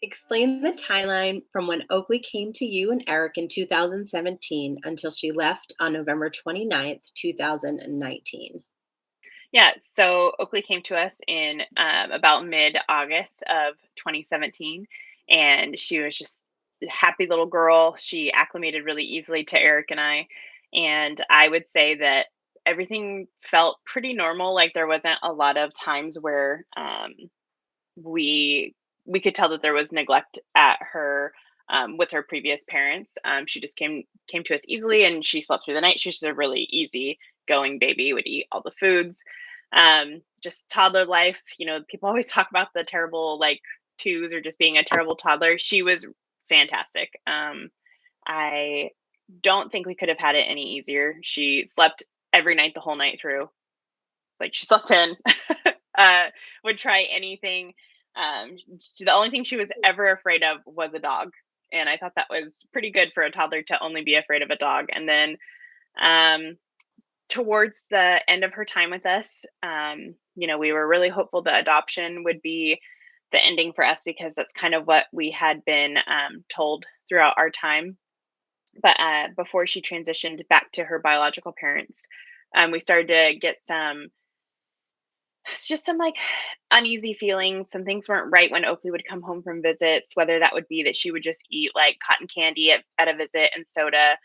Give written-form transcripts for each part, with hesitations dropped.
Explain the timeline from when Oakley came to you and Eric in 2017 until she left on November 29th, 2019. Yeah, so Oakley came to us in about mid-August of 2017, and she was just a happy little girl. She acclimated really easily to Eric and I, and I would say that everything felt pretty normal. Like there wasn't a lot of times where we we could tell that there was neglect at her with her previous parents. She just came to us easily, and she slept through the night. She's just a really easy going baby. Would eat all the foods. Just toddler life. You know, people always talk about the terrible like twos or just being a terrible toddler. She was fantastic. I don't think we could have had it any easier. She slept every night the whole night through. Like she slept in. uh, would try anything. The only thing she was ever afraid of was a dog, and I thought that was pretty good for a toddler to only be afraid of a dog. And then um, towards the end of her time with us, we were really hopeful that adoption would be the ending for us because that's kind of what we had been told throughout our time. But before she transitioned back to her biological parents, we started to get it's just some like uneasy feelings. Some things weren't right when Oakley would come home from visits, whether that would be that she would just eat like cotton candy at a visit and soda,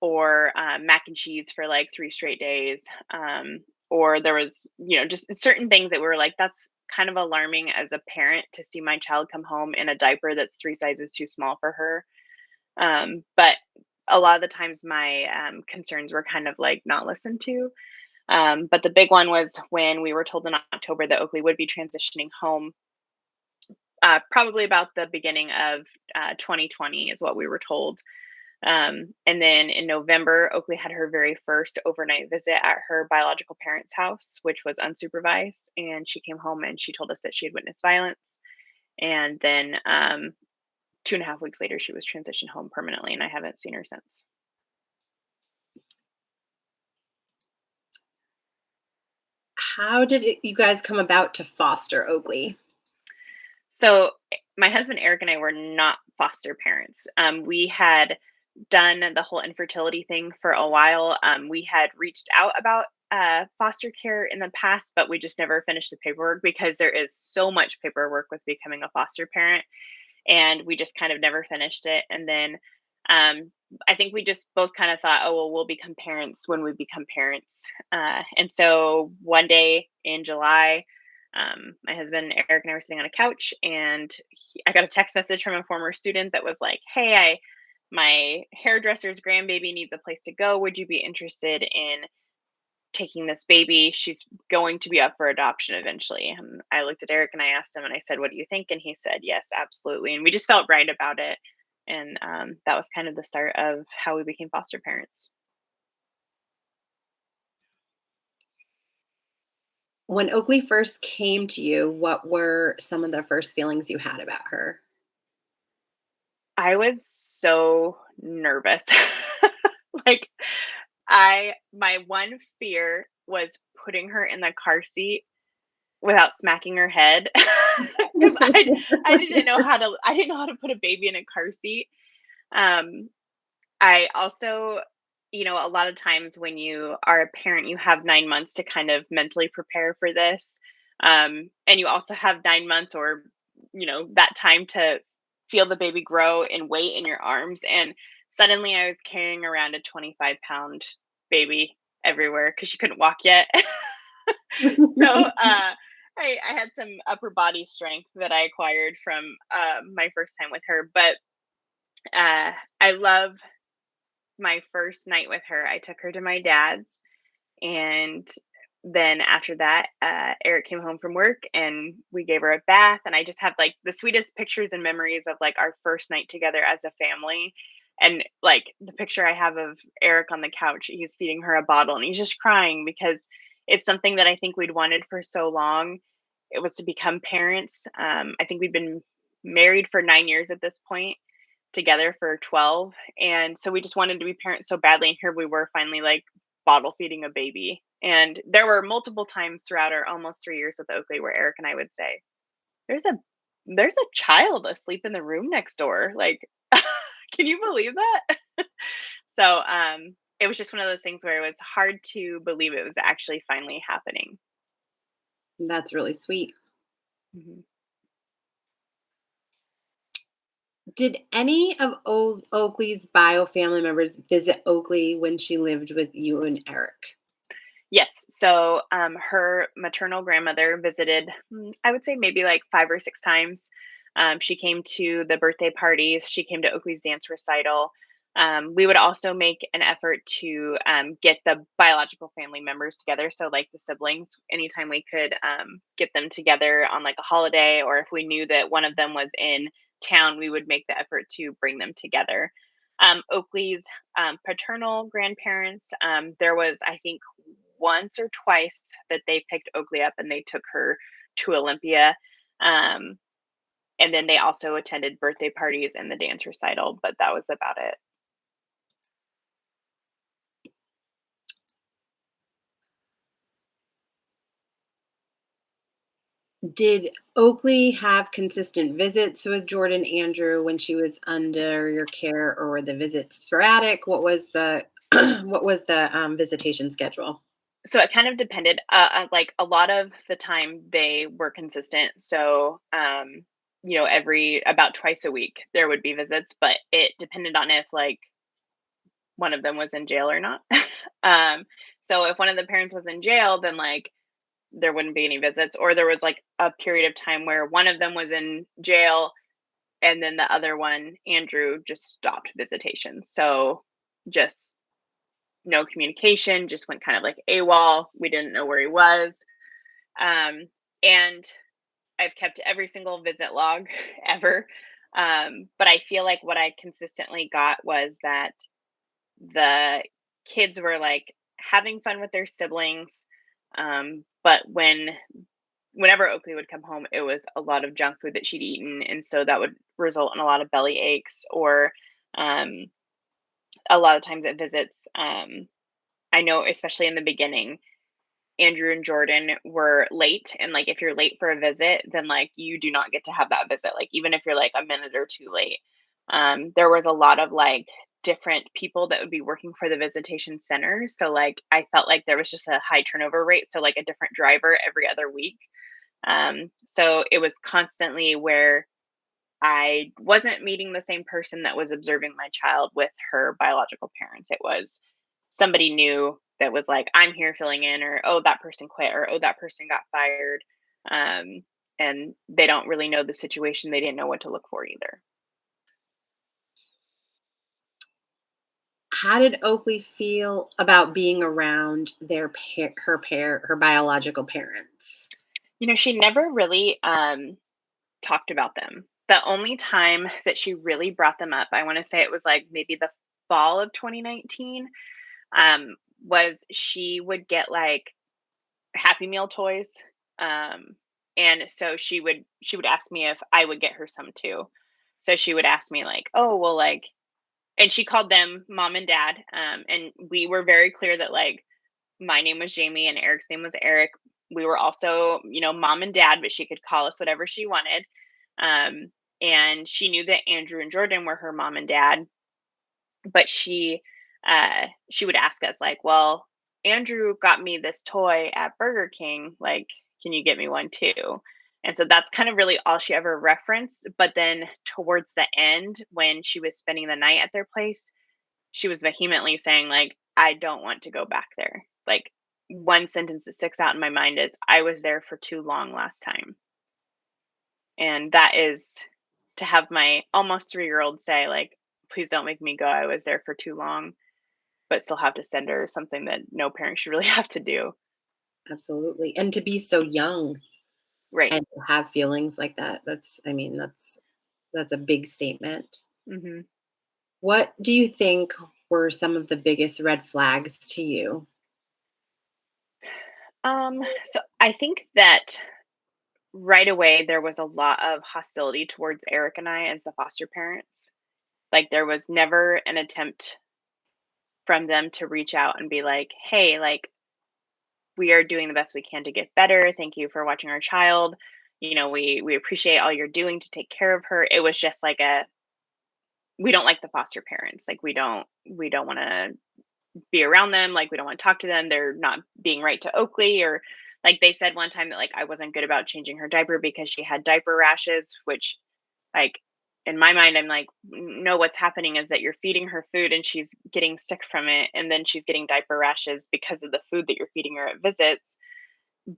or mac and cheese for like 3 straight days. Or there was, just certain things that we were like, that's kind of alarming as a parent to see my child come home in a diaper that's 3 sizes too small for her. But a lot of the times my concerns were kind of like not listened to. But the big one was when we were told in October that Oakley would be transitioning home, probably about the beginning of 2020 is what we were told. And then in November, Oakley had her very first overnight visit at her biological parents' house, which was unsupervised. And she came home and she told us that she had witnessed violence. And then 2.5 weeks later, she was transitioned home permanently, and I haven't seen her since. How did you guys come about to foster Oakley? So my husband Eric and I were not foster parents. We had done the whole infertility thing for a while. We had reached out about foster care in the past, but we just never finished the paperwork because there is so much paperwork with becoming a foster parent, and we just kind of never finished it. And then I think we just both kind of thought, oh, well, we'll become parents when we become parents. And so one day in July, my husband Eric and I were sitting on a couch, and I got a text message from a former student that was like, "Hey, my hairdresser's grandbaby needs a place to go. Would you be interested in taking this baby? She's going to be up for adoption eventually." And I looked at Eric and I asked him, and I said, "What do you think?" And he said, "Yes, absolutely." And we just felt right about it. And that was kind of the start of how we became foster parents. When Oakley first came to you, what were some of the first feelings you had about her? I was so nervous. Like my one fear was putting her in the car seat without smacking her head, because I didn't know how to put a baby in a car seat. Um, I also, a lot of times when you are a parent, you have 9 months to kind of mentally prepare for this. And you also have 9 months or, that time to feel the baby grow in weight in your arms. And suddenly I was carrying around a 25-pound baby everywhere because she couldn't walk yet. So I had some upper body strength that I acquired from my first time with her. But I love my first night with her. I took her to my dad's, and then after that, Eric came home from work and we gave her a bath. And I just have like the sweetest pictures and memories of like our first night together as a family. And like the picture I have of Eric on the couch, he's feeding her a bottle and he's just crying because it's something that I think we'd wanted for so long. It was to become parents. I think we'd been married for 9 years at this point, together for 12. And so we just wanted to be parents so badly. And here we were finally like bottle feeding a baby. And there were multiple times throughout our almost 3 years with Oakley where Eric and I would say, "There's a there's a child asleep in the room next door. Like, can you believe that? So, it was just one of those things where it was hard to believe it was actually finally happening. That's really sweet. Mhm. Did any of Oakley's bio family members visit Oakley when she lived with you and Eric? Yes. So, her maternal grandmother visited, I would say maybe like 5 or 6 times. She came to the birthday parties, she came to Oakley's dance recital. We would also make an effort to, get the biological family members together, so, like, the siblings, anytime we could, get them together on, like, a holiday, or if we knew that one of them was in town, we would make the effort to bring them together. Oakley's, paternal grandparents, there was, I think, once or twice that they picked Oakley up and they took her to Olympia. Um, and then they also attended birthday parties and the dance recital, but that was about it. Did Oakley have consistent visits with Jordan Andrew when she was under your care, or were the visits sporadic? What was the what was the visitation schedule? So it kind of depended. Like a lot of the time, they were consistent. So, every about twice a week there would be visits, but it depended on if like one of them was in jail or not. um, so if one of the parents was in jail, then like there wouldn't be any visits, or there was like a period of time where one of them was in jail and then the other one, Andrew, just stopped visitation. So just no communication, just went kind of like AWOL. We didn't know where he was. Um, and I've kept every single visit log ever. But I feel like what I consistently got was that the kids were like having fun with their siblings. But whenever Oakley would come home, it was a lot of junk food that she'd eaten, and so that would result in a lot of belly aches or um, a lot of times at visits. I know, especially in the beginning, Andrew and Jordan were late, and like if you're late for a visit, then like you do not get to have that visit. Like even if you're like a minute or two late, there was a lot of like different people that would be working for the visitation center. So like I felt like there was just a high turnover rate. So like a different driver every other week. So it was constantly where I wasn't meeting the same person that was observing my child with her biological parents. It was somebody new that was like, I'm here filling in, or oh, that person quit, or oh, that person got fired. Um, and they don't really know the situation. They didn't know what to look for either. How did Oakley feel about being around her biological parents? She never really talked about them. The only time that she really brought them up, I want to say it was like maybe the fall of 2019, um, was she would get like Happy Meal toys. Um, and so she would ask me if I would get her some too. So she would ask me like, "Oh, well, like," and she called them mom and dad. And we were very clear that like my name was Jamie and Eric's name was Eric. We were also, mom and dad, but she could call us whatever she wanted. Um, and she knew that Andrew and Jordan were her mom and dad, but she would ask us like, "Well, Andrew got me this toy at Burger King, like, can you get me one too?" And so that's kind of really all she ever referenced. But then towards the end, when she was spending the night at their place, she was vehemently saying like, "I don't want to go back there." Like, one sentence that sticks out in my mind is, "I was there for too long last time." And that is, to have my almost 3-year-old say like, "Please don't make me go. I was there for too long," but still have to send her something that no parent should really have to do. Absolutely. And to be so young Right. and to have feelings like that, that's a big statement. Mhm. What do you think were some of the biggest red flags to you? So I think that right away there was a lot of hostility towards Eric and I as the foster parents. Like there was never an attempt from them to reach out and be like, "Hey, like we are doing the best we can to get better. Thank you for watching our child." We appreciate all you're doing to take care of her. It was just like we don't like the foster parents. Like we don't want to be around them. Like we don't want to talk to them. They're not being right to Oakley, or like they said one time that like I wasn't good about changing her diaper because she had diaper rashes, which like in my mind I'm like, no, what's happening is that you're feeding her food and she's getting sick from it, and then she's getting diaper rashes because of the food that you're feeding her at visits.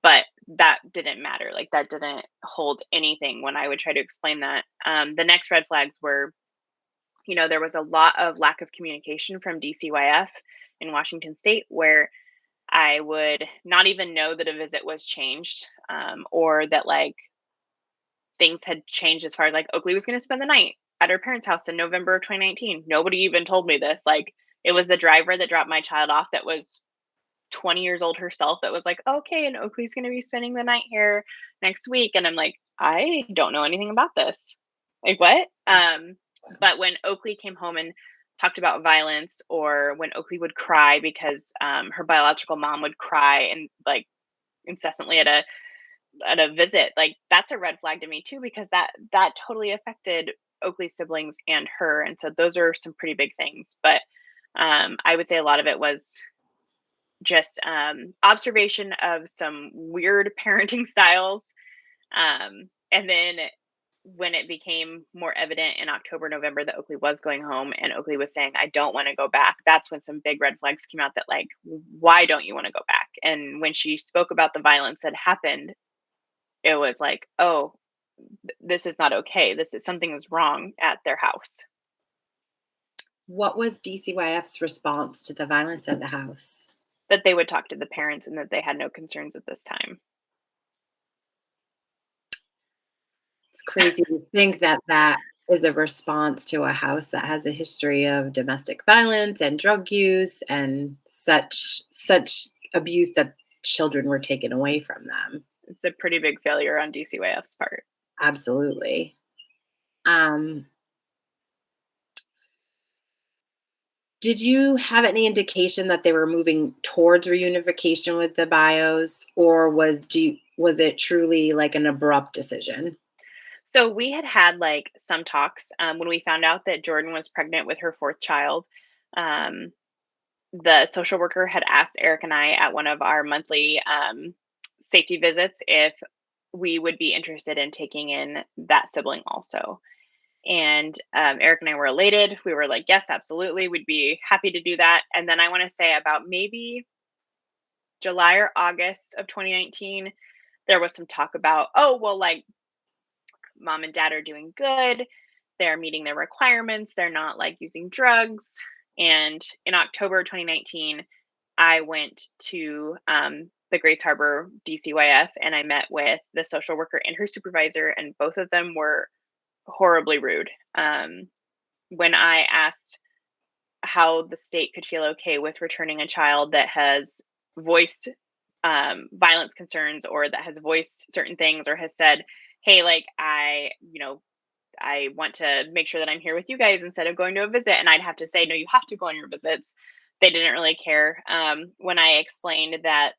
But that didn't matter. Like that didn't hold anything when I would try to explain that. The next red flags were, there was a lot of lack of communication from DCYF in Washington State, where I would not even know that a visit was changed, or that like things had changed as far as like Oakley was going to spend the night at her parents' house in November of 2019. Nobody even told me this. Like it was the driver that dropped my child off that was 20 years old herself that was like, okay, and Oakley's going to be spending the night here next week. And I'm like, I don't know anything about this. Like, what? But when Oakley came home and talked about violence, or when Oakley would cry because her biological mom would cry and like incessantly at a visit, like that's a red flag to me too, because that totally affected Oakley's siblings and her. And so those are some pretty big things. But I would say a lot of it was just observation of some weird parenting styles. And then when it became more evident in October, November that Oakley was going home and Oakley was saying, I don't want to go back, that's when some big red flags came out that, like, why don't you want to go back? And when she spoke about the violence that happened, it was like, oh, this is not okay. This is something is wrong at their house. What was DCYF's response to the violence at the house? That they would talk to the parents and that they had no concerns at this time. It's crazy to think that that is a response to a house that has a history of domestic violence and drug use and such abuse that children were taken away from them. It's a pretty big failure on DCYF's part. Absolutely. Um, did you have any indication that they were moving towards reunification with the bios, or was it truly like an abrupt decision? So we had like some talks when we found out that Jordan was pregnant with her fourth child. Um, the social worker had asked Eric and I at one of our monthly safety visits if we would be interested in taking in that sibling also. And Eric and I were elated. We were like, yes, absolutely. We'd be happy to do that. And then I want to say about maybe July or August of 2019, there was some talk about, oh, well, like mom and dad are doing good. They're meeting their requirements. They're not like using drugs. And in October 2019, I went to the Grace Harbor DCYF and I met with the social worker and her supervisor, and both of them were horribly rude. When I asked how the state could feel okay with returning a child that has voiced violence concerns, or that has voiced certain things, or has said, hey, like I want to make sure that I'm here with you guys instead of going to a visit. And I'd have to say, no, you have to go on your visits. They didn't really care. When I explained that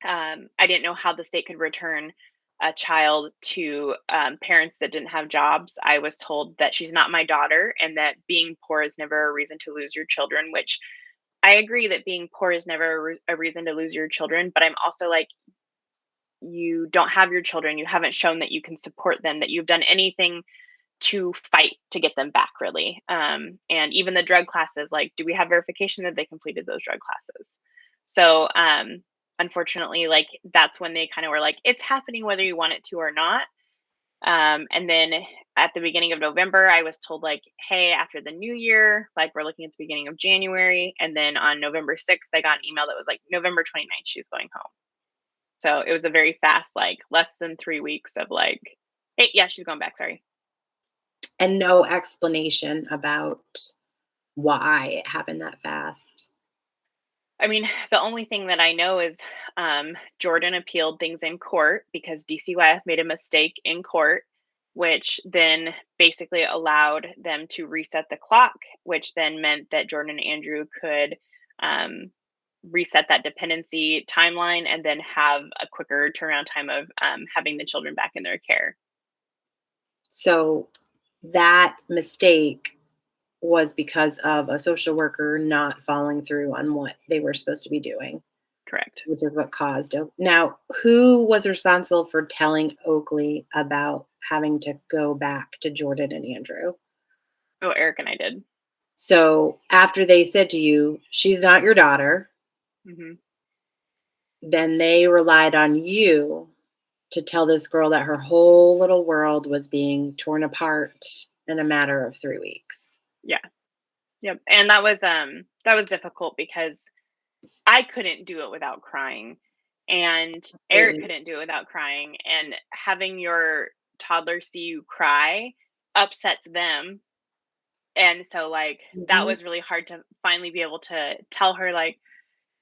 I didn't know how the state could return a child to parents that didn't have jobs, I was told that she's not my daughter and that being poor is never a reason to lose your children, which I agree that being poor is never a reason to lose your children. But I'm also like, you don't have your children. You haven't shown that you can support them, that you've done anything to fight to get them back, really. And even the drug classes, like, do we have verification that they completed those drug classes? So, unfortunately, like, that's when they kind of were like, it's happening whether you want it to or not. And then at the beginning of November, I was told, like, hey, after the new year, like, we're looking at the beginning of January. And then on November 6th, I got an email that was like, November 29th, she's going home. So it was a very fast, like, less than 3 weeks of like, hey, yeah, she's going back. Sorry. And no explanation about why it happened that fast. I mean, the only thing that I know is Jordan appealed things in court because DCYF made a mistake in court, which then basically allowed them to reset the clock, which then meant that Jordan and Andrew could um, reset that dependency timeline and then have a quicker turnaround time of having the children back in their care. So that mistake was because of a social worker not following through on what they were supposed to be doing, Correct. which is what caused it. Now, who was responsible for telling Oakley about having to go back to Jordan and Andrew? Oh, Eric and I did. So after they said to you, she's not your daughter, Hmm. then they relied on you to tell this girl that her whole little world was being torn apart in a matter of 3 weeks. Yeah. Yep. And that was difficult because I couldn't do it without crying, and Eric Absolutely. couldn't do it without crying, and having your toddler see you cry upsets them, and so, like, that Mhm. was really hard to finally be able to tell her, like,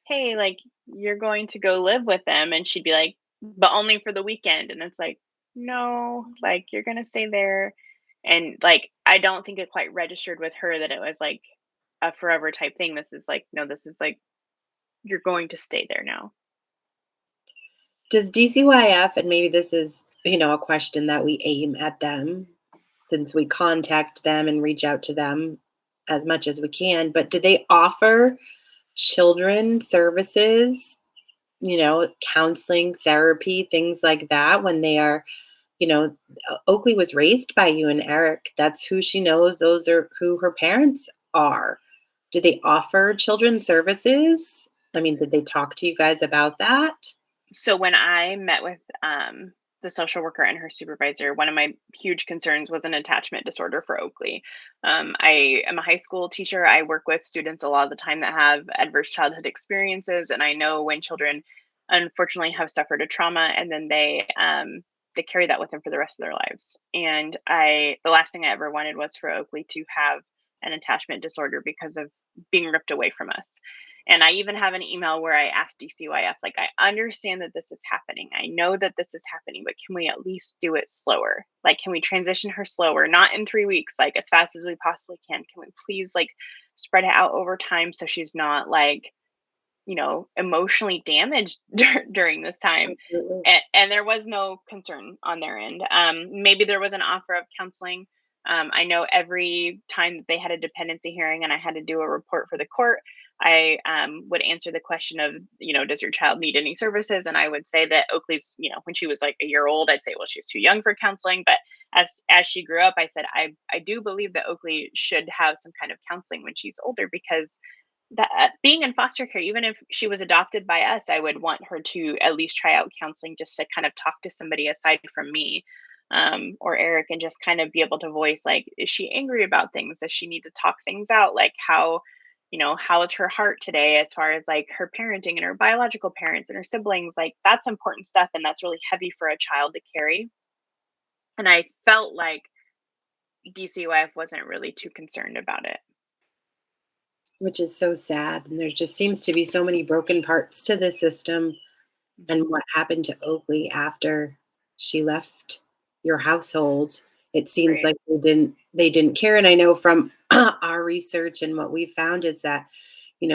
"Hey, like, you're going to go live with them," and she'd be like, "But only for the weekend," and it's like, "No, like, you're gonna stay there," and, like, I don't think it quite registered with her that it was, like, a forever type thing. This is like, "No, this is, like, you're going to stay there now." Does DCYF, and maybe this is, a question that we aim at them since we contact them and reach out to them as much as we can, but do they offer children services, counseling, therapy, things like that when they are, Oakley was raised by you and Eric. That's who she knows. Those are who her parents are. Do they offer children services? I mean, did they talk to you guys about that? So when I met with the social worker and her supervisor, one of my huge concerns was an attachment disorder for Oakley. I am a high school teacher. I work with students a lot of the time that have adverse childhood experiences, and I know when children unfortunately have suffered a trauma, and then they carry that with them for the rest of their lives. And the last thing I ever wanted was for Oakley to have an attachment disorder because of being ripped away from us. And I even have an email where I asked DCYF, like, I understand that this is happening. I know that this is happening, but can we at least do it slower? Like, can we transition her slower? Not in 3 weeks, like as fast as we possibly can. Can we please like spread it out over time so she's not like, emotionally damaged during this time? Absolutely. And there was no concern on their end. Maybe there was an offer of counseling. I know every time that they had a dependency hearing and I had to do a report for the court, I would answer the question of, does your child need any services? And I would say that Oakley's, when she was like a year old, I'd say, well, she's too young for counseling. But as she grew up, I said, I do believe that Oakley should have some kind of counseling when she's older, because that being in foster care, even if she was adopted by us, I would want her to at least try out counseling just to kind of talk to somebody aside from me, or Eric, and just kind of be able to voice, like, is she angry about things? Does she need to talk things out? Like, how is her heart today as far as like her parenting and her biological parents and her siblings? Like, that's important stuff, and that's really heavy for a child to carry. And I felt like DCYF wasn't really too concerned about it. Which is so sad. And there just seems to be so many broken parts to the system. Mhm. And what happened to Oakley after she left your household, it seems Right. like they didn't care. And I know from our research and what we found is that,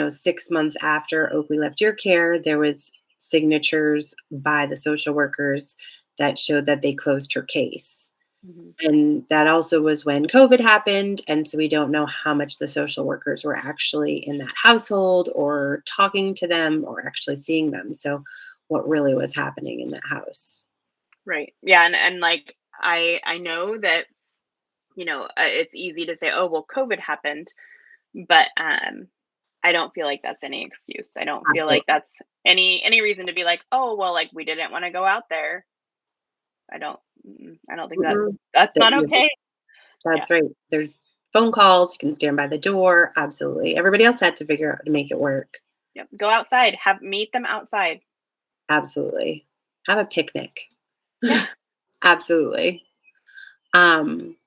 6 months after Oakley left your care, there was signatures by the social workers that showed that they closed her case. Mhm. And that also was when COVID happened, and so we don't know how much the social workers were actually in that household or talking to them or actually seeing them. So what really was happening in that house. Right. Yeah, and like I know that, it's easy to say, "Oh, well, COVID happened," but I don't feel like that's any excuse. I don't feel like Absolutely. that's any reason to be like, "Oh, well, like we didn't want to go out there." I don't think Mm-mm. that's That not okay. Yeah. that's right. There's phone calls, you can stand by the door. Absolutely. Everybody else had to figure out how to make it work. Yep. Go outside. Have meet them outside. Absolutely. Have a picnic. Yeah. Absolutely. Um,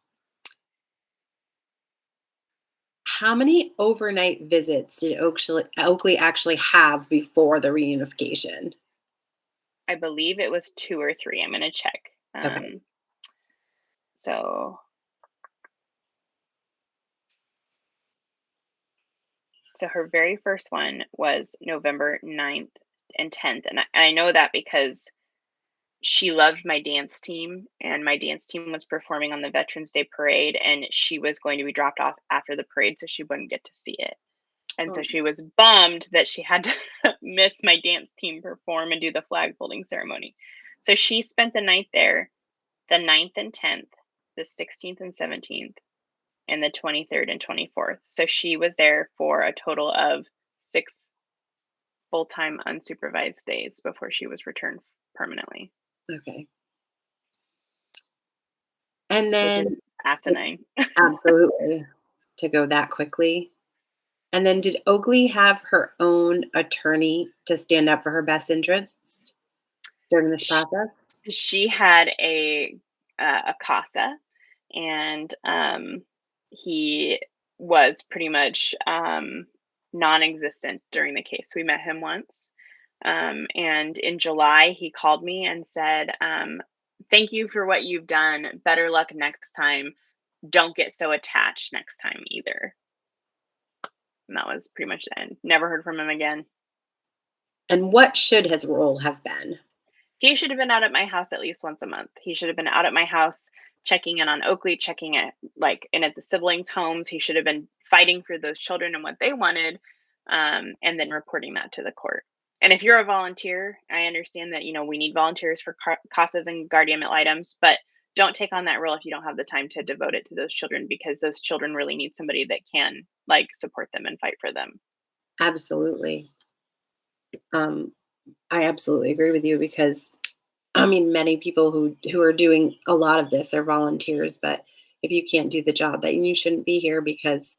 How many overnight visits did Oakley actually have before the reunification? I believe it was 2 or 3. I'm gonna check. Okay. So So her very first one was November 9th and 10th, and I know that because she loved my dance team, and my dance team was performing on the Veterans Day parade, and she was going to be dropped off after the parade, so she wouldn't get to see it. And so Oh, she was bummed that she had to miss my dance team perform and do the flag folding ceremony. So she spent the night there, the 9th and 10th, the 16th and 17th, and the 23rd and 24th. So she was there for a total of 6 full-time unsupervised days before she was returned permanently, okay. And which then is asinine. absolutely, to go that quickly. And then did Oakley have her own attorney to stand up for her best interests during this Sh process? she had a CASA, and, he was pretty much, non-existent during the case. We met him once, and in July, he called me and said, "Thank you for what you've done. Better luck next time. Don't get so attached next time either." And that was pretty much the end. Never heard from him again. And what should his role have been? He should have been out at my house at least once a month. He should have been out at my house checking in on Oakley, checking at like in at the siblings' homes. He should have been fighting for those children and what they wanted, and then reporting that to the court. And if you're a volunteer, I understand that we need volunteers for CASAs and guardian ad litems, but don't take on that role if you don't have the time to devote it to those children because those children really need somebody that can like support them and fight for them. Absolutely. Um, I absolutely agree with you because I mean, many people who are doing a lot of this are volunteers, but if you can't do the job, then you shouldn't be here because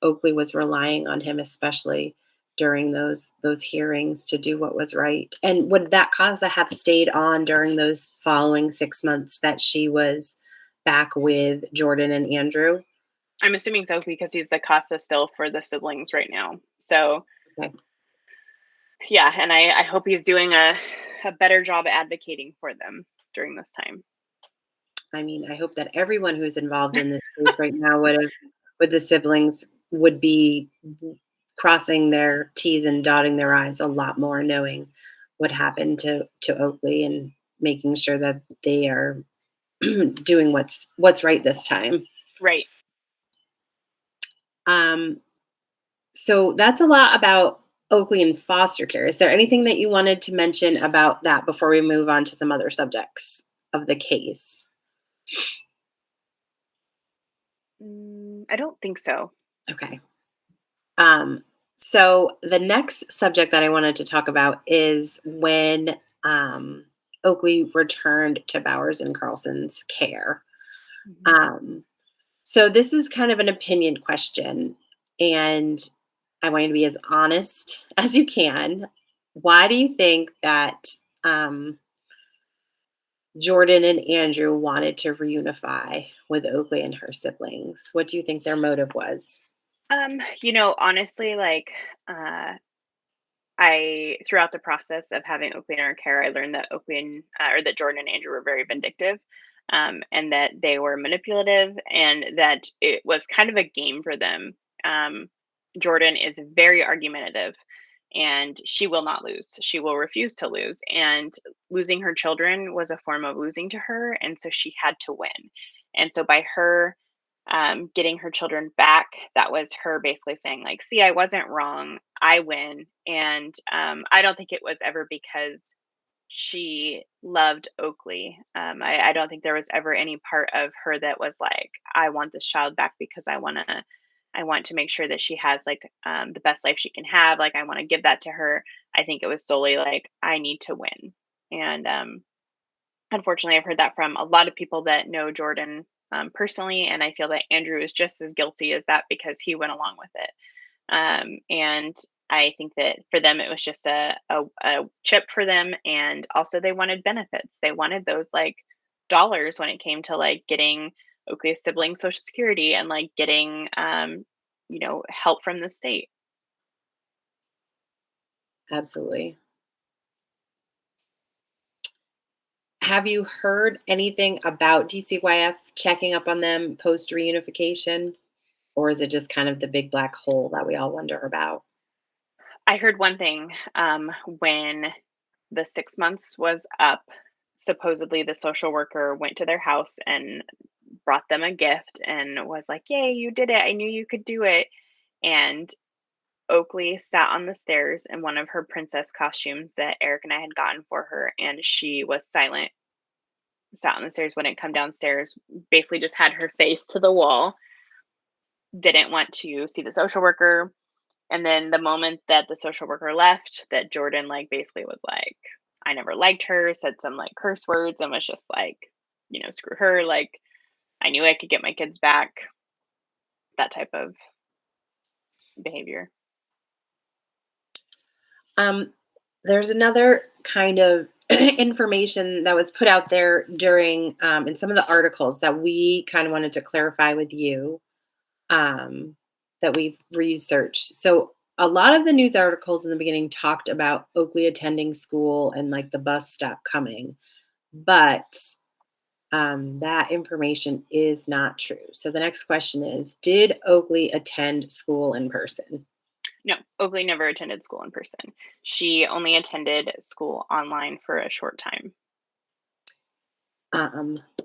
Oakley was relying on him, especially during those hearings, to do what was right. And would that CASA have stayed on during those following 6 months that she was back with Jordan and Andrew? I'm assuming so because he's the CASA still for the siblings right now. So Okay. yeah, and I hope he's doing a better job advocating for them during this time. I mean, I hope that everyone who's involved in this case right now would have, with the siblings, would be crossing their T's and dotting their I's a lot more, knowing what happened to Oakley and making sure that they are doing what's right this time. Right. Um, so that's a lot about Oakley and foster care. Is there anything that you wanted to mention about that before we move on to some other subjects of the case? I don't think so. Okay. Um, so the next subject that I wanted to talk about is when Oakley returned to Bowers and Carlson's care. Mhm. Um, so this is kind of an opinion question, and I want you to be as honest as you can. Why do you think that um, Jordan and Andrew wanted to reunify with Oakley and her siblings? What do you think their motive was? Honestly, like I throughout the process of having Oakley in our care, I learned that Oakley and or that Jordan and Andrew were very vindictive, and that they were manipulative, and that it was kind of a game for them. Jordan is very argumentative, and she will not lose. She will refuse to lose, and losing her children was a form of losing to her, and so she had to win. And so by her getting her children back, that was her basically saying like, see, I wasn't wrong, I win. And I don't think it was ever because she loved Oakley. I don't think there was ever any part of her that was like, I want this child back because I want to make sure that she has like the best life she can have, like I want to give that to her. I think it was solely like, I need to win. And unfortunately, I've heard that from a lot of people that know Jordan personally, and I feel that Andrew is just as guilty as that because he went along with it. And I think that for them, it was just a chip for them, and also they wanted benefits. They wanted those like dollars when it came to like getting Oakley's sibling Social Security and like getting help from the state. Absolutely. Have you heard anything about DCYF checking up on them post reunification? Or is it just kind of the big black hole that we all wonder about? I heard one thing, when the 6 months was up, supposedly the social worker went to their house and brought them a gift and was like, "Yay, you did it. I knew you could do it." And Oakley sat on the stairs in one of her princess costumes that Eric and I had gotten for her, and she was silent, sat on the stairs, wouldn't come downstairs, basically just had her face to the wall, didn't want to see the social worker. And then the moment that the social worker left, that Jordan, like, basically was like, "I never liked her," said some, like, curse words and was just like, "Screw her, like, I knew I could get my kids back," that type of behavior. Um, there's another kind of information that was put out there during in some of the articles that we kind of wanted to clarify with you, um, that we've researched. So a lot of the news articles in the beginning talked about Oakley attending school and like the bus stop coming, but that information is not true. So the next question is, did Oakley attend school in person? No, Oakley never attended school in person. She only attended school online for a short time.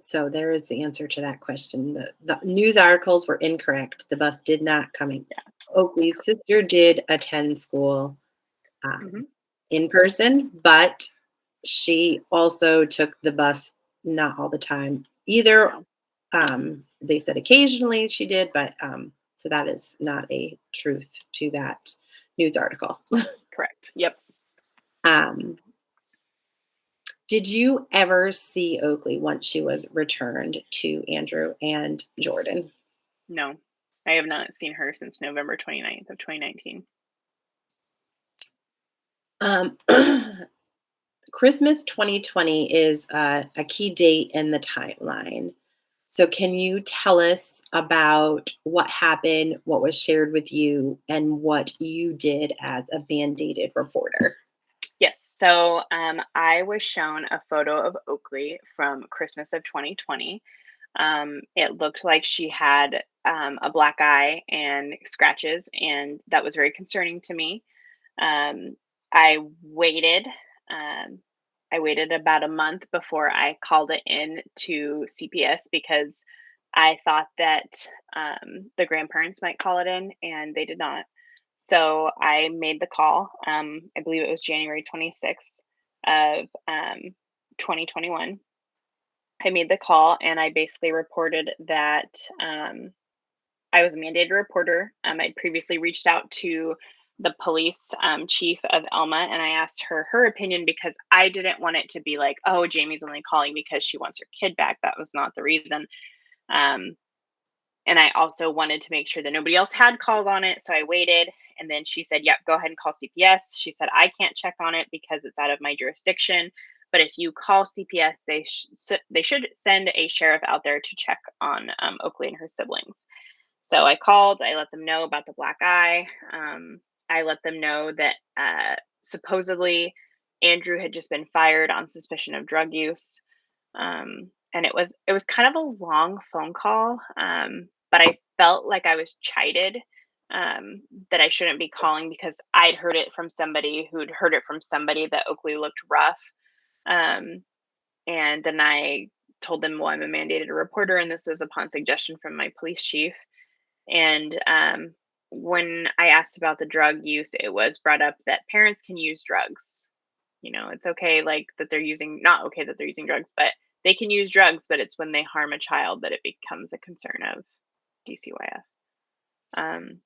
So there is the answer to that question. The news articles were incorrect. The bus did not come in. Yeah. Oakley's sister did attend school Mhm. in person, but she also took the bus not all the time either. No. They said occasionally she did, but so that is not a truth to that news article. Correct. Yep. um, did you ever see Oakley once she was returned to Andrew and Jordan? No. I have not seen her since November 29th of 2019. Um, Christmas 2020 is a key date in the timeline. So, can you tell us about what happened, what was shared with you, and what you did as a mandated reporter? Yes. So I was shown a photo of Oakley from Christmas of 2020. It looked like she had a black eye and scratches, and that was very concerning to me. Um, I waited. Um, I waited about a month before I called it in to CPS because I thought that the grandparents might call it in, and they did not. So I made the call. I believe it was January 26th of 2021. I made the call and I basically reported that I was a mandated reporter. I'd previously reached out to the police chief of Elma and I asked her opinion because I didn't want it to be like, oh, Jamie's only calling because she wants her kid back. That was not the reason. Um, and I also wanted to make sure that nobody else had called on it. So I waited. And then she said, yep, go ahead and call CPS. She said, I can't check on it because it's out of my jurisdiction. But if you call CPS, they should send a sheriff out there to check on Oakley and her siblings. So I called, I let them know about the black eye. I let them know that supposedly Andrew had just been fired on suspicion of drug use. And it was kind of a long phone call, but I felt like I was chided, that I shouldn't be calling because I'd heard it from somebody who'd heard it from somebody that Oakley looked rough. Um, and then I told them, well, I'm a mandated reporter, and this was upon suggestion from my police chief. And when I asked about the drug use, it was brought up that parents can use drugs. It's okay, like that they're using, not okay that they're using drugs, but they can use drugs, but it's when they harm a child that it becomes a concern of DCYF. Um,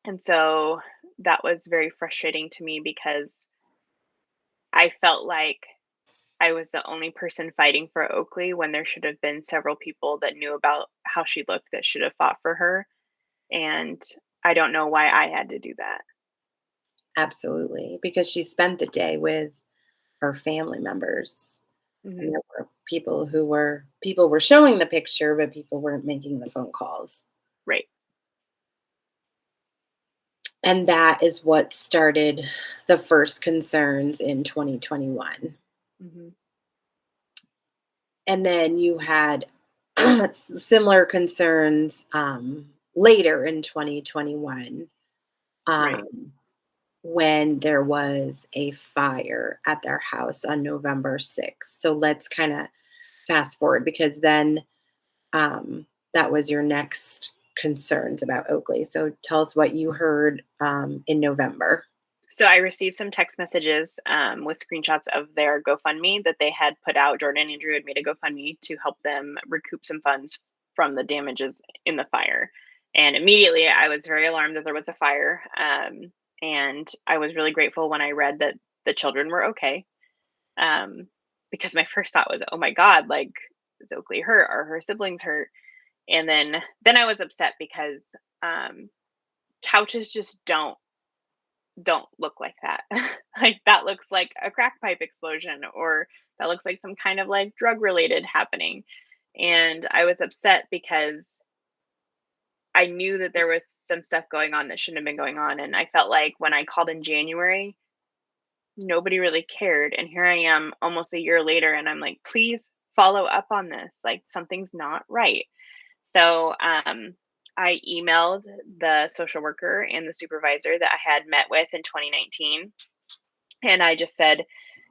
and so that was very frustrating to me because I felt like I was the only person fighting for Oakley when there should have been several people that knew about how she looked that should have fought for her. And I don't know why I had to do that. Absolutely, because she spent the day with her family members, and Hmm. there were people were showing the picture, but people weren't making the phone calls. Right. And that is what started the first concerns in 2021. Hmm. And then you had similar concerns. later in 2021, Right. um, when there was a fire at their house on November 6th. So let's kind of fast forward because then that was your next concerns about Oakley. So tell us what you heard in November. So I received some text messages with screenshots of their GoFundMe that they had put out. Jordan and Andrew had made a GoFundMe to help them recoup some funds from the damages in the fire. And immediately I was very alarmed that there was a fire. And I was really grateful when I read that the children were okay. Um, because my first thought was, oh my God, like, is Oakley hurt? Are her siblings hurt? And then I was upset because um, couches just don't look like that. Like that looks like a crack pipe explosion, or that looks like some kind of like drug related happening. And I was upset because I knew that there was some stuff going on that shouldn't have been going on. And I felt like when I called in January, nobody really cared. And here I am almost a year later, and I'm like, please follow up on this. Like something's not right. So I emailed the social worker and the supervisor that I had met with in 2019. And I just said,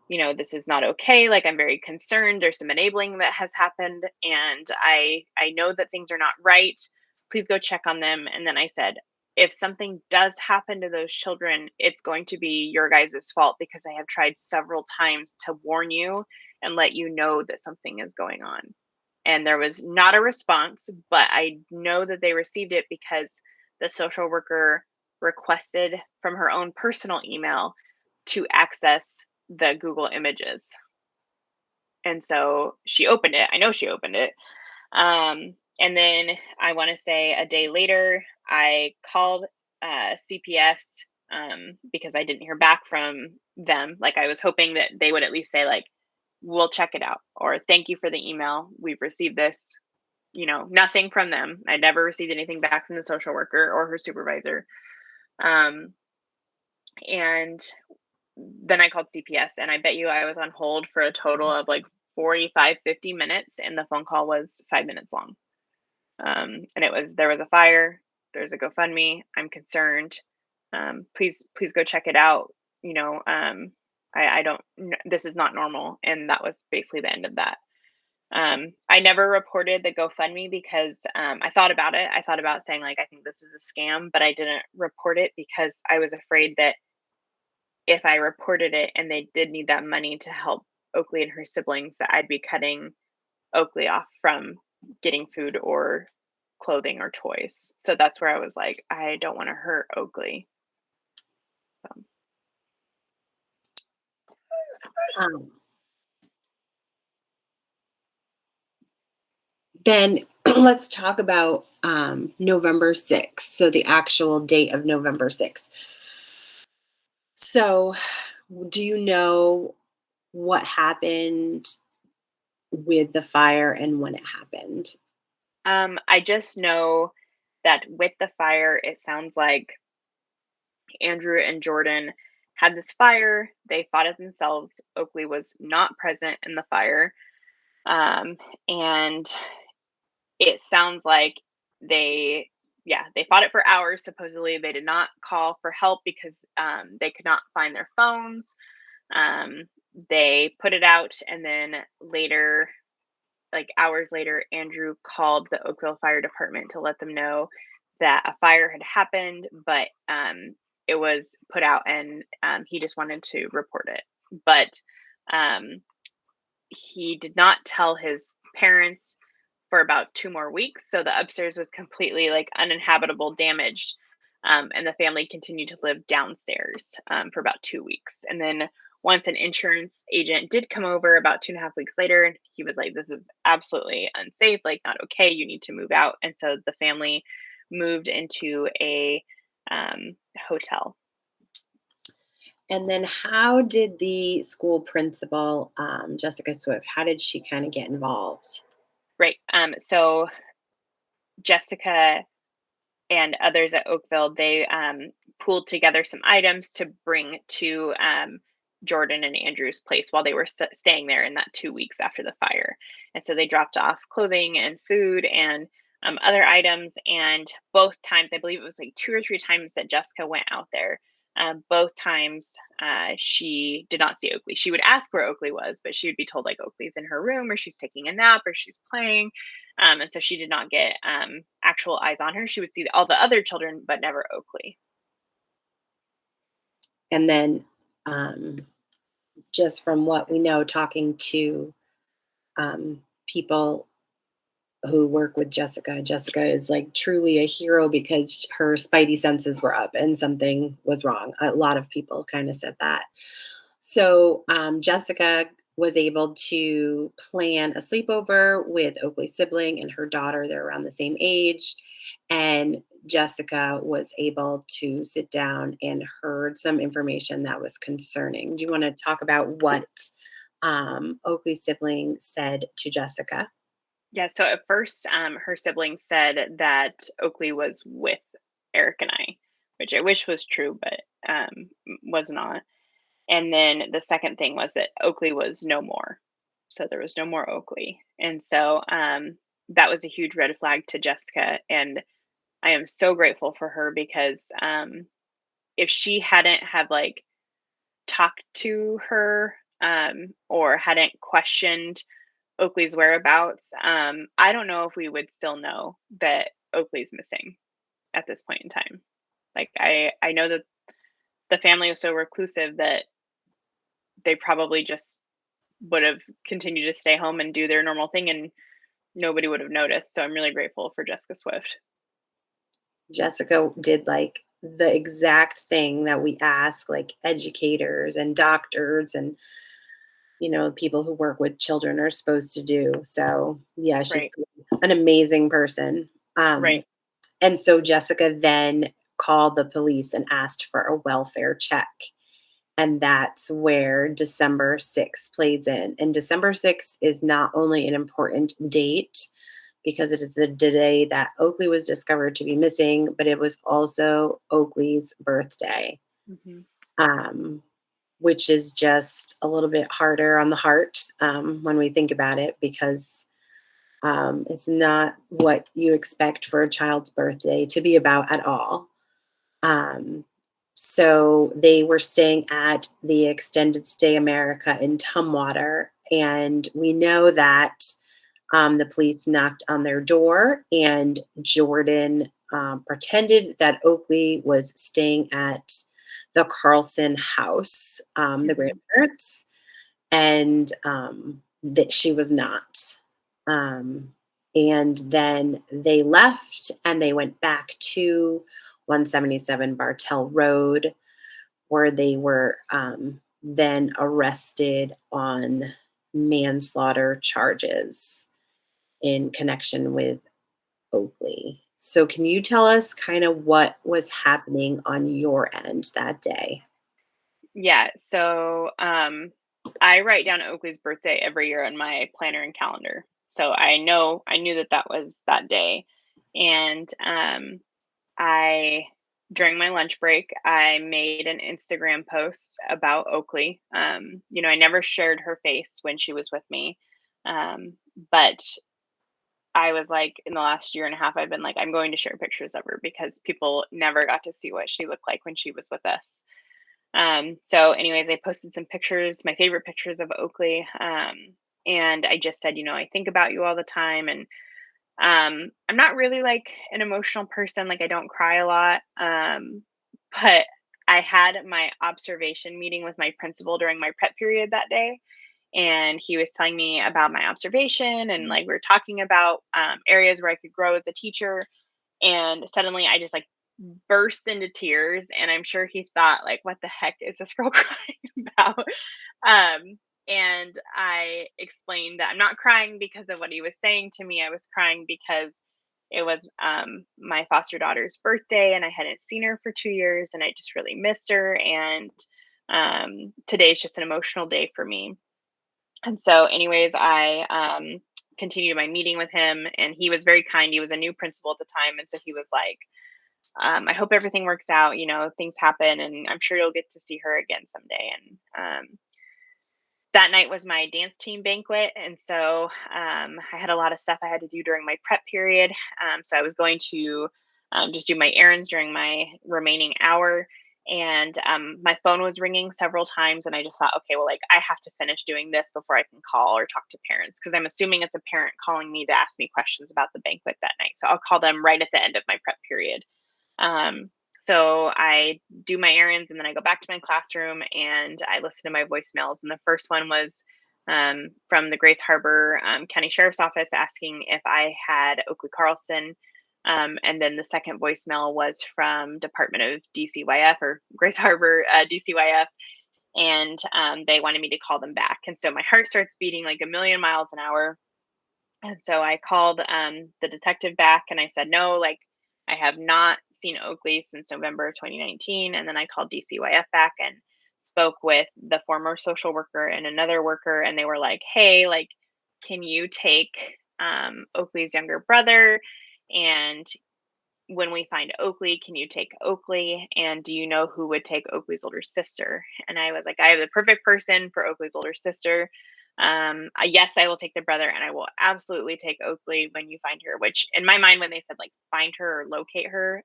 this is not okay. Like I'm very concerned. There's some enabling that has happened. And I know that things are not right. Please go check on them. And then I said, if something does happen to those children, it's going to be your guys' fault because I have tried several times to warn you and let you know that something is going on. And there was not a response, but I know that they received it because the social worker requested from her own personal email to access the Google images. And so she opened it. I know she opened it. And then I want to say a day later, I called CPS because I didn't hear back from them. Like I was hoping that they would at least say like, "We'll check it out," or "Thank you for the email. We've received this." Nothing from them. I never received anything back from the social worker or her supervisor. Um, and then I called CPS, and I bet you I was on hold for a total of like 45, 50 minutes, and the phone call was 5 minutes long. And there was a fire, there's a GoFundMe, I'm concerned. Please go check it out. I don't, this is not normal. And that was basically the end of that. I never reported the GoFundMe because I thought about it. I thought about saying, like, I think this is a scam, but I didn't report it because I was afraid that if I reported it and they did need that money to help Oakley and her siblings, that I'd be cutting Oakley off from getting food or clothing or toys. So that's where I was like, I don't want to hurt Oakley. So, Um, then let's talk about November 6th. So the actual date of November 6th. So, do you know what happened with the fire and when it happened? I just know that with the fire, it sounds like Andrew and Jordan had this fire. They fought it themselves. Oakley was not present in the fire. And it sounds like they they fought it for hours. Supposedly they did not call for help because they could not find their phones. um, they put it out, and then later, like hours later, Andrew called the Oakville Fire Department to let them know that a fire had happened, but it was put out, and he just wanted to report it. But um, he did not tell his parents for about 2 more weeks. So the upstairs was completely like uninhabitable, damaged. And the family continued to live downstairs for about 2 weeks. And then once an insurance agent did come over about 2.5 weeks later, and he was like, "This is absolutely unsafe, like not okay. You need to move out." And so the family moved into a hotel. And then how did the school principal, Jessica Swift, how did she kind of get involved? Right. So Jessica and others at Oakville, they pooled together some items to bring to Jordan and Andrew's place while they were staying there in that 2 weeks after the fire. And so they dropped off clothing and food, and other items. And both times, I believe it was like 2 or 3 times that Jessica went out there. Both times she did not see Oakley. She would ask where Oakley was, but she would be told like Oakley's in her room or she's taking a nap or she's playing. And so she did not get actual eyes on her. She would see all the other children, but never Oakley. And then, um, just from what we know, talking to people who work with Jessica, Jessica is like truly a hero because her spidey senses were up and something was wrong. A lot of people kind of said that. So Jessica was able to plan a sleepover with Oakley's sibling and her daughter. They're around the same age. And Jessica was able to sit down and heard some information that was concerning. Do you want to talk about what Oakley's sibling said to Jessica? Yeah, so at first, her sibling said that Oakley was with Eric and I, which I wish was true, but was not. And then the second thing was that Oakley was no more. So there was no more Oakley. And so that was a huge red flag to Jessica. And I am so grateful for her because if she hadn't have like talked to her or hadn't questioned Oakley's whereabouts, I don't know if we would still know that Oakley's missing at this point in time. Like I know that the family was so reclusive that they probably just would have continued to stay home and do their normal thing and nobody would have noticed. So I'm really grateful for Jessica Swift. Jessica did like the exact thing that we ask like educators and doctors and people who work with children are supposed to do. So yeah, she's Right. an amazing person. Right. And so Jessica then called the police and asked for a welfare check. And that's where December 6th plays in. And December 6th is not only an important date because it is the day that Oakley was discovered to be missing, but it was also Oakley's birthday, Hmm. um, which is just a little bit harder on the heart when we think about it because it's not what you expect for a child's birthday to be about at all. Um, so they were staying at the Extended Stay America in Tumwater, and we know that the police knocked on their door, and Jordan pretended that Oakley was staying at the Carlson house, the Hmm. grandparents, and that she was not. Um, and then they left and they went back to 177 Bartell Road, where they were then arrested on manslaughter charges in connection with Oakley. So, can you tell us kind of what was happening on your end that day? Yeah. So I write down Oakley's birthday every year on my planner and calendar. So I knew that that was that day. And I during my lunch break, I made an Instagram post about Oakley. I never shared her face when she was with me. But I was like, in the last year and a half, I've been like, I'm going to share pictures of her because people never got to see what she looked like when she was with us. So, anyways, I posted some pictures, my favorite pictures of Oakley. And I just said, I think about you all the time. And I'm not really like an emotional person. Like I don't cry a lot. But I had my observation meeting with my principal during my prep period that day. And he was telling me about my observation and like we were talking about areas where I could grow as a teacher. And suddenly I just like burst into tears. And I'm sure he thought, like, what the heck is this girl crying about? Um, and I explained that I'm not crying because of what he was saying to me. I was crying because it was my foster daughter's birthday and I hadn't seen her for 2 years and I just really missed her. And today's just an emotional day for me. And so, anyways, I continued my meeting with him and he was very kind. He was a new principal at the time. And so he was like, I hope everything works out. Things happen and I'm sure you'll get to see her again someday. And that night was my dance team banquet. And so I had a lot of stuff I had to do during my prep period. So I was going to just do my errands during my remaining hour. And my phone was ringing several times. And I just thought, okay, well, like I have to finish doing this before I can call or talk to parents, because I'm assuming it's a parent calling me to ask me questions about the banquet that night. So I'll call them right at the end of my prep period. Um, so I do my errands and then I go back to my classroom and I listen to my voicemails. And the first one was from the Grace Harbor County Sheriff's Office asking if I had Oakley Carlson. And then the second voicemail was from Department of DCYF, or Grace Harbor DCYF. And they wanted me to call them back. And so my heart starts beating like a million miles an hour. And so I called the detective back and I said, no, like I have not seen Oakley since November of 2019. And then I called DCYF back and spoke with the former social worker and another worker. And they were like, hey, like, can you take Oakley's younger brother? And when we find Oakley, can you take Oakley? And do you know who would take Oakley's older sister? And I was like, I have the perfect person for Oakley's older sister. Yes, I will take the brother, and I will absolutely take Oakley when you find her. Which, in my mind, when they said like find her or locate her,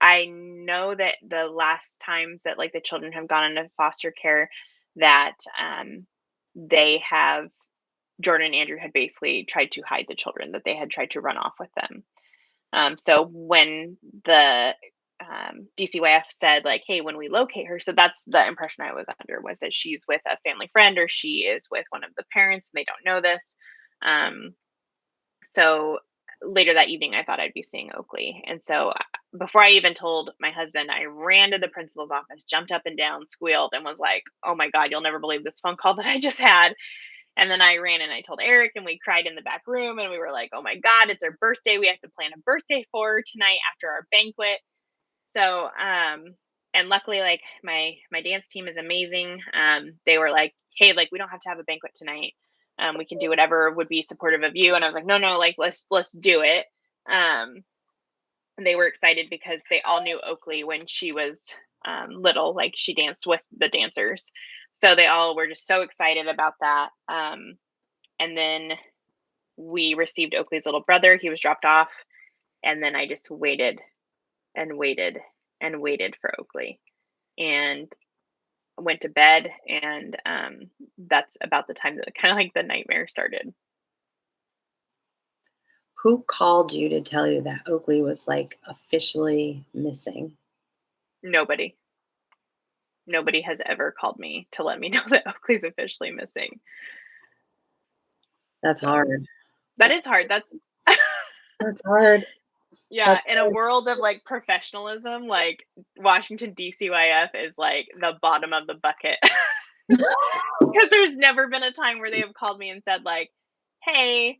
I know that the last times that like the children have gone into foster care, that they have Jordan and Andrew had basically tried to hide the children, that they had tried to run off with them. So when the DCYF said like, hey, when we locate her, so that's the impression I was under, was that she's with a family friend or she is with one of the parents and they don't know this. So later that evening, I thought I'd be seeing Oakley. And so before I even told my husband, I ran to the principal's office, jumped up and down, squealed, and was like, oh my God, you'll never believe this phone call that I just had. And then I ran and I told Eric, and we cried in the back room, and we were like, oh my God, it's our birthday. We have to plan a birthday for her tonight after our banquet. So, and luckily, like my dance team is amazing. They were like, hey, like we don't have to have a banquet tonight. We can do whatever would be supportive of you. And I was like, no, like let's do it. And they were excited because they all knew Oakley when she was little, like she danced with the dancers. So they all were just so excited about that. And then we received Oakley's little brother. He was dropped off. And then I just waited and waited and waited for Oakley and went to bed. And that's about the time that kind of like the nightmare started. Who called you to tell you that Oakley was like officially missing? Nobody has ever called me to let me know that Oakley's officially missing. That's So, hard. that is hard. That's hard. yeah, That's in a world of like professionalism, like Washington DCYF is like the bottom of the bucket. Because there's never been a time where they have called me and said like, hey,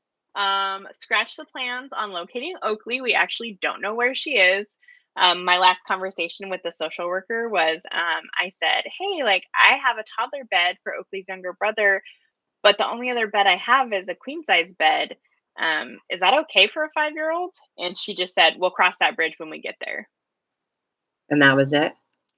scratch the plans on locating Oakley. We actually don't know where she is. My last conversation with the social worker was I said, hey, like I have a toddler bed for Oakley's younger brother, but the only other bed I have is a queen size bed. Is that okay for a 5-year-old? And she just said, we'll cross that bridge when we get there. And that was it?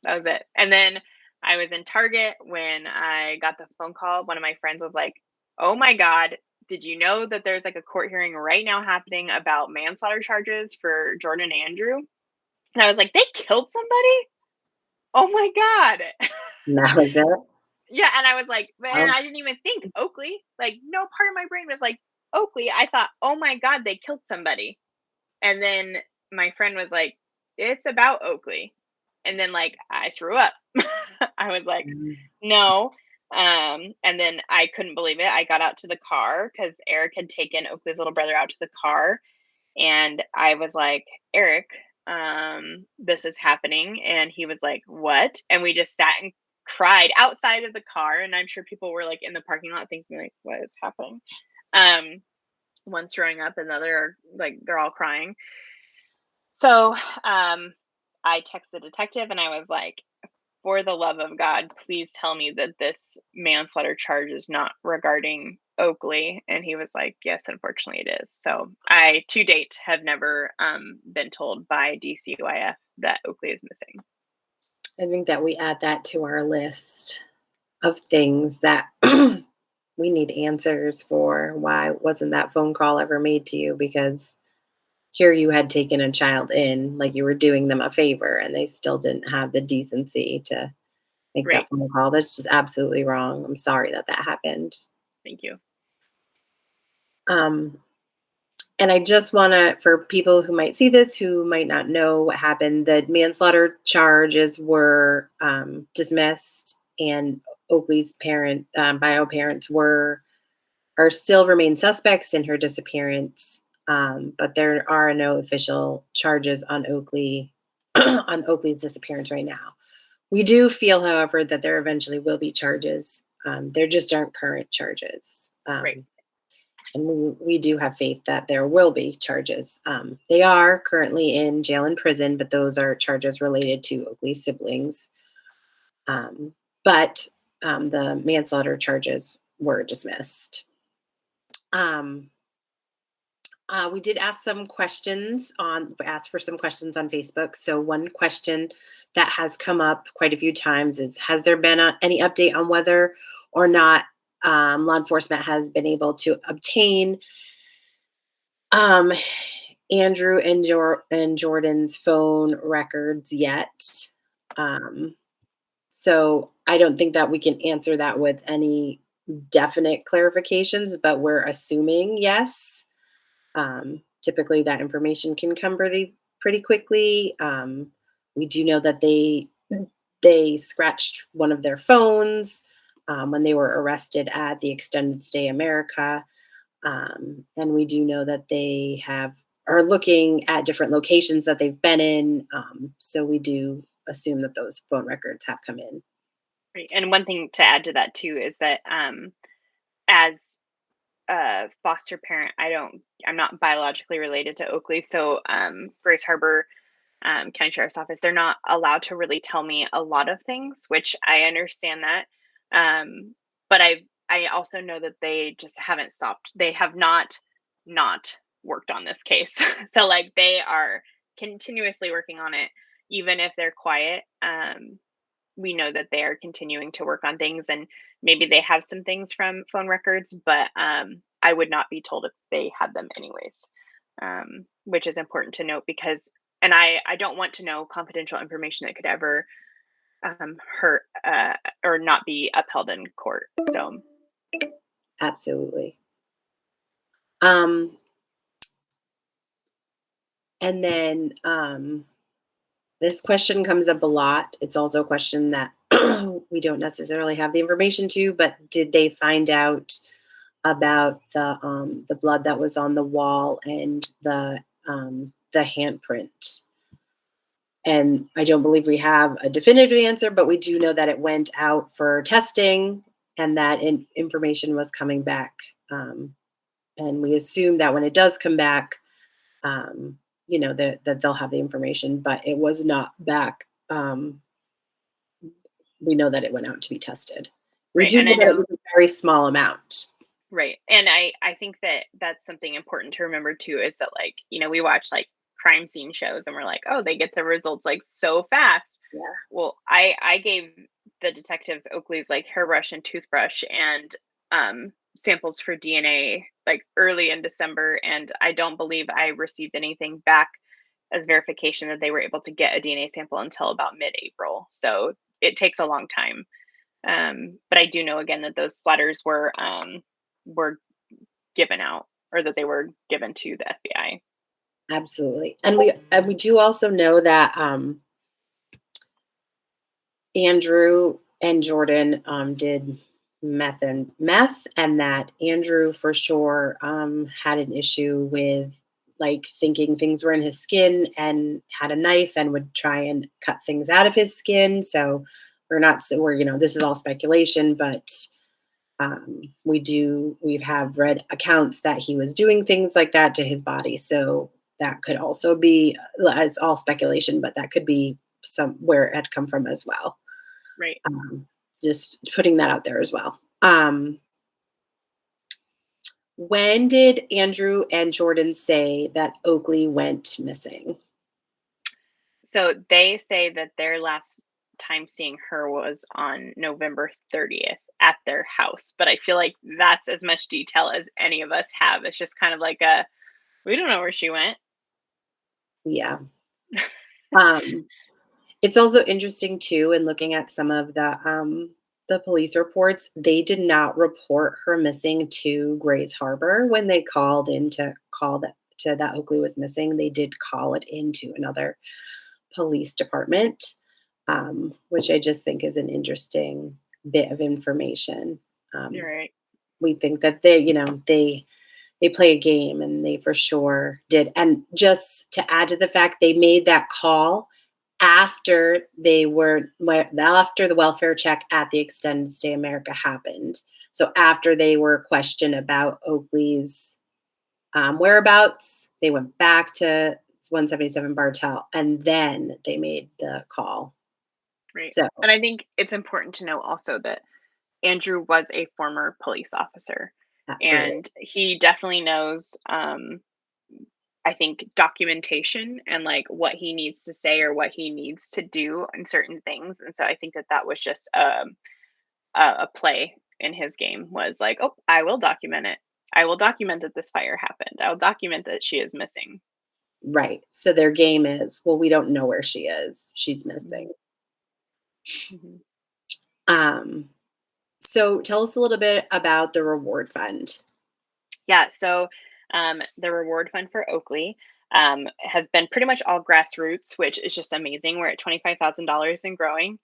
That was it. And then I was in Target when I got the phone call. One of my friends was like, oh my God, did you know that there's like a court hearing right now happening about manslaughter charges for Jordan and Andrew? And I was like, they killed somebody? Oh my God. And that was it? Yeah. And I was like, man, Oh, I didn't even think Oakley. Like, no part of my brain was like, Oakley. I thought, oh my God, they killed somebody. And then my friend was like, it's about Oakley. And then like I threw up. I was like, no. And then I couldn't believe it. I got out to the car because Eric had taken Oakley's little brother out to the car. And I was like, Eric, this is happening. And he was like, what? And we just sat and cried outside of the car. And I'm sure people were like in the parking lot thinking like, what is happening? One's throwing up and the other are like, they're all crying. So I texted the detective and I was like, for the love of God, please tell me that this manslaughter charge is not regarding Oakley. And he was like, yes, unfortunately it is. So I, to date, have never been told by DCYF that Oakley is missing. I think that we add that to our list. of things that we need answers for. Why wasn't that phone call ever made to you? Because here you had taken a child in, like you were doing them a favor, and they still didn't have the decency to make Right. that phone call. That's just absolutely wrong. I'm sorry that that happened. Thank you. Um, and I just want to, for people who might see this, who might not know what happened, the manslaughter charges were dismissed, and Oakley's bio parents are still remain suspects in her disappearance. But there are no official charges on Oakley on Oakley's disappearance right now. We do feel, however, that there eventually will be charges. There just aren't current charges. Right. And we do have faith that there will be charges. They are currently in jail and prison, but those are charges related to Oakley's siblings. But the manslaughter charges were dismissed. We did ask for some questions on Facebook. So one question that has come up quite a few times is, has there been any update on whether or not law enforcement has been able to obtain um, Andrew and Jordan's phone records yet? Um, so I don't think that we can answer that with any definite clarifications, but we're assuming yes. Typically, that information can come pretty quickly. We do know that they scratched one of their phones when they were arrested at the Extended Stay America, and we do know that they are looking at different locations that they've been in. So we do assume that those phone records have come in. Right. And one thing to add to that too is that as a foster parent, I'm not biologically related to Oakley. So Grace Harbor County Sheriff's Office, they're not allowed to really tell me a lot of things, which I understand that. But I also know that they just haven't stopped. They have not worked on this case. So like they are continuously working on it, even if they're quiet. We know that they are continuing to work on things, and maybe they have some things from phone records, but I would not be told if they had them anyways, which is important to note because, and I don't want to know confidential information that could ever hurt or not be upheld in court. So, Absolutely. Um, and then this question comes up a lot. It's also a question that we don't necessarily have the information to, but did they find out about the blood that was on the wall and the handprint? And I don't believe we have a definitive answer, but we do know that it went out for testing and that information was coming back. And we assume that when it does come back, that they'll have the information, but it was not back. We know that it went out to be tested. We right. do And know I that it know, was a very small amount. right. And I think that that's something important to remember too is that, like, we watch like crime scene shows and we're like, oh, they get the results like so fast. Yeah, Well, I gave the detectives Oakley's like hairbrush and toothbrush and samples for DNA like early in December, and I don't believe I received anything back as verification that they were able to get a DNA sample until about mid-April. So it takes a long time. But I do know again that those letters were given out, or that they were given to the FBI. absolutely. And we do also know that Andrew and Jordan did meth, and that Andrew for sure had an issue with like thinking things were in his skin and had a knife and would try and cut things out of his skin. So this is all speculation, but we have read accounts that he was doing things like that to his body. So that could also be, it's all speculation, but that could be where it had come from as well. Right. Um, just putting that out there as well. When did Andrew and Jordan say that Oakley went missing? So they say that their last time seeing her was on November 30th at their house, but I feel like that's as much detail as any of us have. It's just kind of like a, we don't know where she went. Yeah. Um, it's also interesting too in looking at some of the police reports, they did not report her missing to Grays Harbor when they called in to call that Oakley was missing. They did call it into another police department, which I just think is an interesting bit of information. You're Um, right. we think that they play a game, and they for sure did. And just to add to the fact, they made that call after the welfare check at the Extended Stay America happened. So after they were questioned about Oakley's whereabouts, they went back to 177 Bartell, and then they made the call. Right. So And I think it's important to know also that Andrew was a former police officer, absolutely. and he definitely knows, I think, documentation and like what he needs to say or what he needs to do in certain things. And so I think that that was just a play in his game, was like, oh, I will document it. I will document that this fire happened. I'll document that she is missing. Right. So their game is, well, we don't know where she is. She's Mhm. missing. Mhm. Um, so tell us a little bit about the reward fund. Yeah, so the reward fund for Oakley has been pretty much all grassroots, which is just amazing. We're at $25,000 and growing.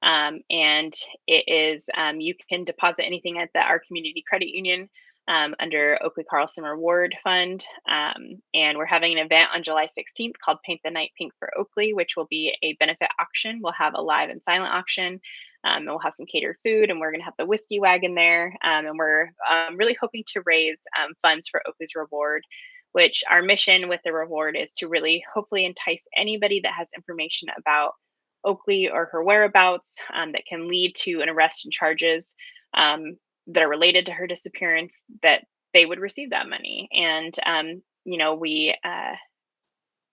And it is, you can deposit anything at our community credit union under Oakley Carlson Reward Fund. And we're having an event on July 16th called Paint the Night Pink for Oakley, which will be a benefit auction. We'll have a live and silent auction. And we'll have some catered food, and we're going to have the whiskey wagon there. And we're really hoping to raise funds for Oakley's Reward, which our mission with the reward is to really hopefully entice anybody that has information about Oakley or her whereabouts that can lead to an arrest and charges that are related to her disappearance, that they would receive that money. And,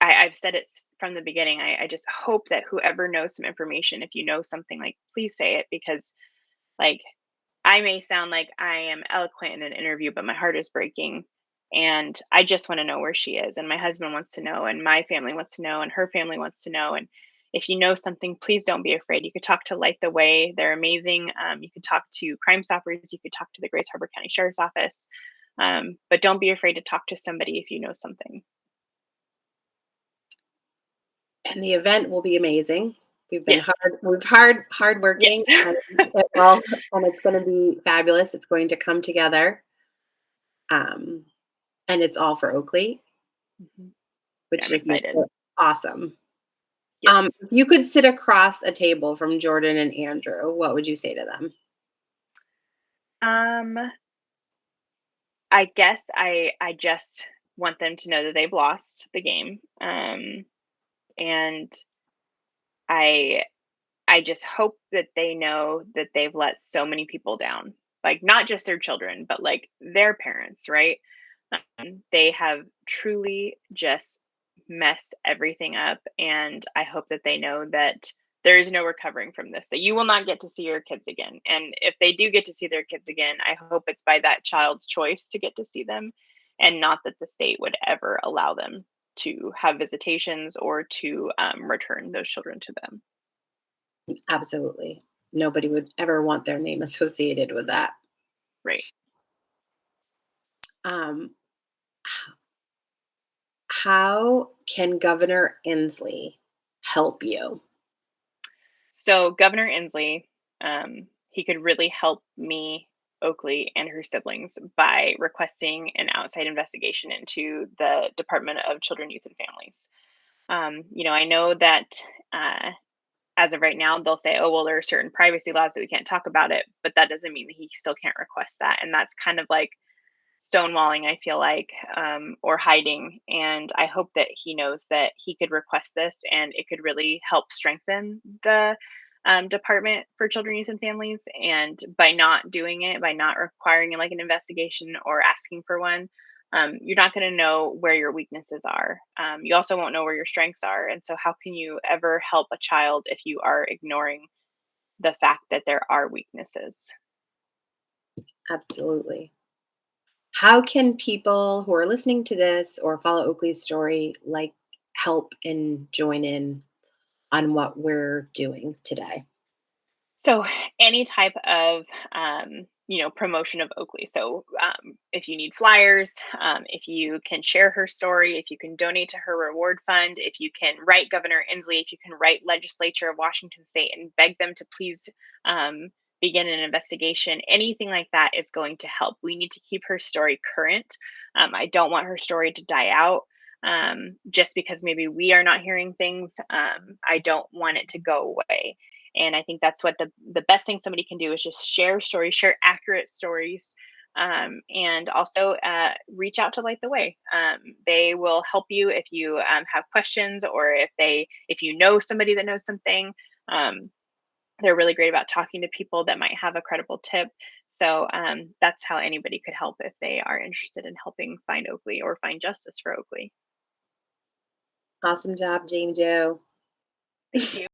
I've said it from the beginning. I just hope that whoever knows some information, if you know something, like, please say it, because, like, I may sound like I am eloquent in an interview, but my heart is breaking. And I just want to know where she is. And my husband wants to know, and my family wants to know, and her family wants to know. And if you know something, please don't be afraid. You could talk to Light the Way. They're amazing. You could talk to Crime Stoppers. You could talk to the Grace Harbor County Sheriff's Office. But don't be afraid to talk to somebody if you know something. And the event will be amazing. Yes. Hard Yes. working, and it's going to be fabulous. It's going to come together, um, and it's all for Oakley, Mhm. Yeah, which I'm just makes excited. it awesome. Yes. If you could sit across a table from Jordan and Andrew, what would you say to them? Um, I guess I just want them to know that they've lost the game. And I I just hope that they know that they've let so many people down. Like, not just their children, but like their parents, right? They have truly just messed everything up, and I hope that they know that there is no recovering from this, that you will not get to see your kids again. And if they do get to see their kids again, I hope it's by that child's choice to get to see them, and not that the state would ever allow them to have visitations or to return those children to them. Absolutely. Nobody would ever want their name associated with that. Right. Um, how can Governor Inslee help you? So Governor Inslee, he could really help me, Oakley, and her siblings by requesting an outside investigation into the Department of Children, Youth, and Families. I know that uh, as of right now, they'll say, "Oh, well, there are certain privacy laws that we can't talk about it," but that doesn't mean that he still can't request that, and that's kind of like stonewalling, I feel like, or hiding. And I hope that he knows that he could request this, and it could really help strengthen the Department for Children, Youth, and Families. And by not doing it, by not requiring like an investigation or asking for one, you're not going to know where your weaknesses are. You also won't know where your strengths are. And so, how can you ever help a child if you are ignoring the fact that there are weaknesses? Absolutely. How can people who are listening to this or follow Oakley's story like help and join in on what we're doing today? So, any type of promotion of Oakley. So, if you need flyers, if you can share her story, if you can donate to her reward fund, if you can write Governor Inslee, if you can write Legislature of Washington State and beg them to please begin an investigation, anything like that is going to help. We need to keep her story current. I don't want her story to die out. Just because maybe we are not hearing things, I don't want it to go away. And I think that's what the best thing somebody can do is just share stories, share accurate stories, and also reach out to Light the Way. They will help you if you have questions, or if you know somebody that knows something. Um, they're really great about talking to people that might have a credible tip. So that's how anybody could help if they are interested in helping find Oakley or find justice for Oakley. Awesome job, Jane Joe. Thank you.